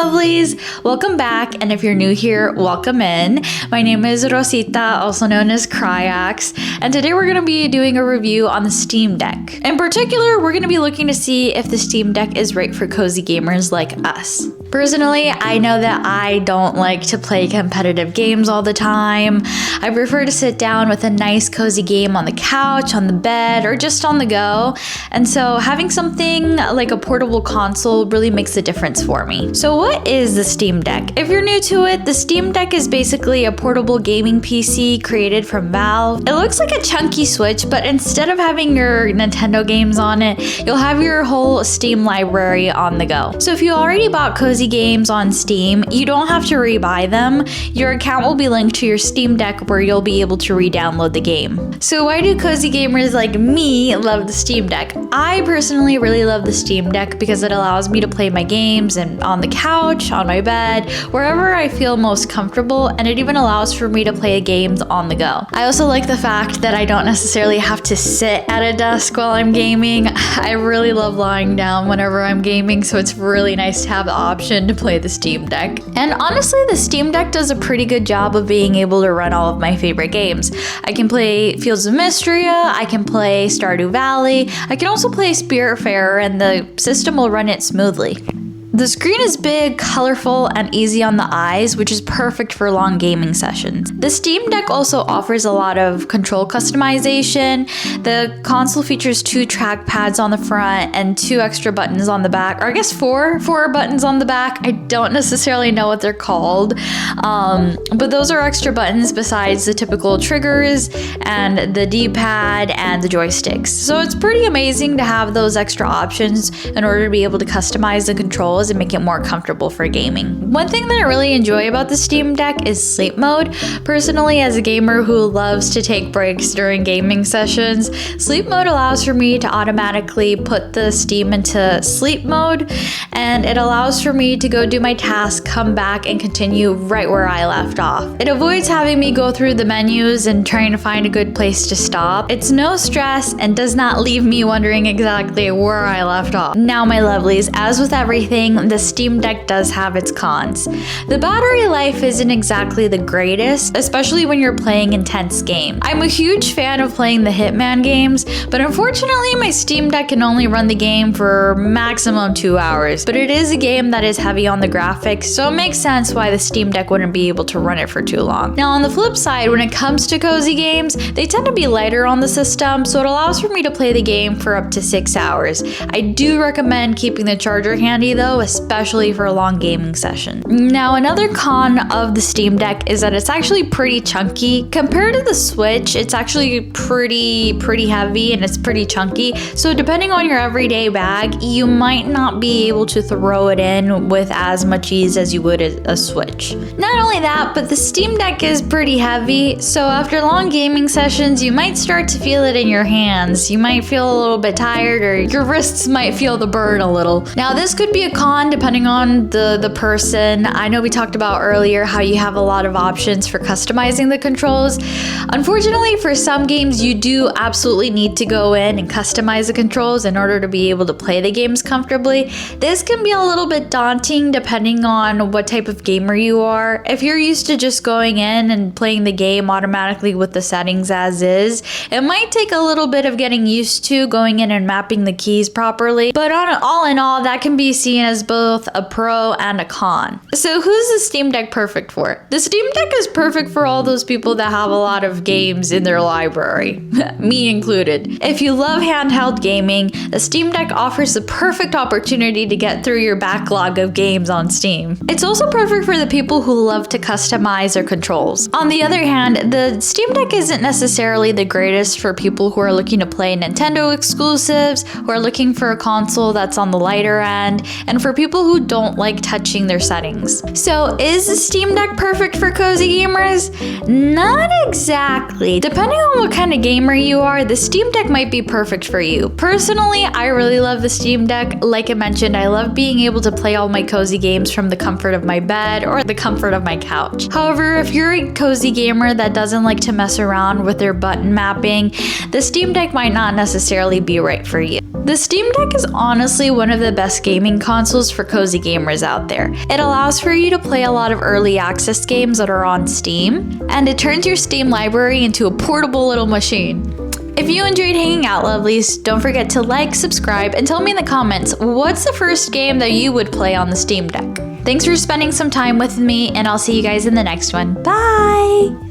lovelies! Welcome back, and if you're new here, welcome in. My name is Rosita, also known as Cryax, and today we're going to be doing a review on the Steam Deck. In particular, we're going to be looking to see if the Steam Deck is right for cozy gamers like us. Personally, I know that I don't like to play competitive games all the time. I prefer to sit down with a nice cozy game on the couch, on the bed, or just on the go. And so having something like a portable console really makes a difference for me. So what is the Steam Deck? If you're new to it, the Steam Deck is basically a portable gaming PC created from Valve. It looks like a chunky Switch, but instead of having your Nintendo games on it, you'll have your whole Steam library on the go. So if you already bought cozy games on Steam, you don't have to rebuy them. Your account will be linked to your Steam Deck where you'll be able to re-download the game. So why do cozy gamers like me love the Steam Deck? I personally really love the Steam Deck because it allows me to play my games and on the couch, on my bed, wherever I feel most comfortable, and it even allows for me to play games on the go. I also like the fact that I don't necessarily have to sit at a desk while I'm gaming. I really love lying down whenever I'm gaming, so it's really nice to have the option to play the Steam Deck. And honestly, the Steam Deck does a pretty good job of being able to run all of my favorite games. I can play Fields of Mystria, I can play Stardew Valley, I can also play Spiritfarer, and the system will run it smoothly. The screen is big, colorful, and easy on the eyes, which is perfect for long gaming sessions. The Steam Deck also offers a lot of control customization. The console features 2 trackpads on the front and 2 extra buttons on the back, or I guess 4 buttons on the back. I don't necessarily know what they're called, but those are extra buttons besides the typical triggers and the D-pad and the joysticks. So it's pretty amazing to have those extra options in order to be able to customize the controls and make it more comfortable for gaming. One thing that I really enjoy about the Steam Deck is sleep mode. Personally, as a gamer who loves to take breaks during gaming sessions, sleep mode allows for me to automatically put the Steam into sleep mode, and it allows for me to go do my task, come back, and continue right where I left off. It avoids having me go through the menus and trying to find a good place to stop. It's no stress and does not leave me wondering exactly where I left off. Now, my lovelies, as with everything, the Steam Deck does have its cons. The battery life isn't exactly the greatest, especially when you're playing intense games. I'm a huge fan of playing the Hitman games, but unfortunately my Steam Deck can only run the game for maximum 2 hours. But it is a game that is heavy on the graphics, so it makes sense why the Steam Deck wouldn't be able to run it for too long. Now on the flip side, when it comes to cozy games, they tend to be lighter on the system, so it allows for me to play the game for up to 6 hours. I do recommend keeping the charger handy though, especially for a long gaming session. Now, another con of the Steam Deck is that it's actually pretty chunky. Compared to the Switch, it's actually pretty heavy and it's pretty chunky. So depending on your everyday bag, you might not be able to throw it in with as much ease as you would a Switch. Not only that, but the Steam Deck is pretty heavy. So after long gaming sessions, you might start to feel it in your hands. You might feel a little bit tired, or your wrists might feel the burn a little. Now, this could be a con depending on the person. I know we talked about earlier how you have a lot of options for customizing the controls. Unfortunately, for some games, you do absolutely need to go in and customize the controls in order to be able to play the games comfortably. This can be a little bit daunting depending on what type of gamer you are. If you're used to just going in and playing the game automatically with the settings as is, it might take a little bit of getting used to going in and mapping the keys properly. But all in all, that can be seen as both a pro and a con. So who's the Steam Deck perfect for? The Steam Deck is perfect for all those people that have a lot of games in their library, me included. If you love handheld gaming, the Steam Deck offers the perfect opportunity to get through your backlog of games on Steam. It's also perfect for the people who love to customize their controls. On the other hand, the Steam Deck isn't necessarily the greatest for people who are looking to play Nintendo exclusives, who are looking for a console that's on the lighter end, and for people who don't like touching their settings. So is the Steam Deck perfect for cozy gamers? Not exactly. Depending on what kind of gamer you are, the Steam Deck might be perfect for you. Personally, I really love the Steam Deck. Like I mentioned, I love being able to play all my cozy games from the comfort of my bed or the comfort of my couch. However, if you're a cozy gamer that doesn't like to mess around with their button mapping, the Steam Deck might not necessarily be right for you. The Steam Deck is honestly one of the best gaming consoles for cozy gamers out there. It allows for you to play a lot of early access games that are on Steam, and it turns your Steam library into a portable little machine. If you enjoyed hanging out, lovelies, don't forget to like, subscribe, and tell me in the comments what's the first game that you would play on the Steam Deck. Thanks for spending some time with me, and I'll see you guys in the next one. Bye!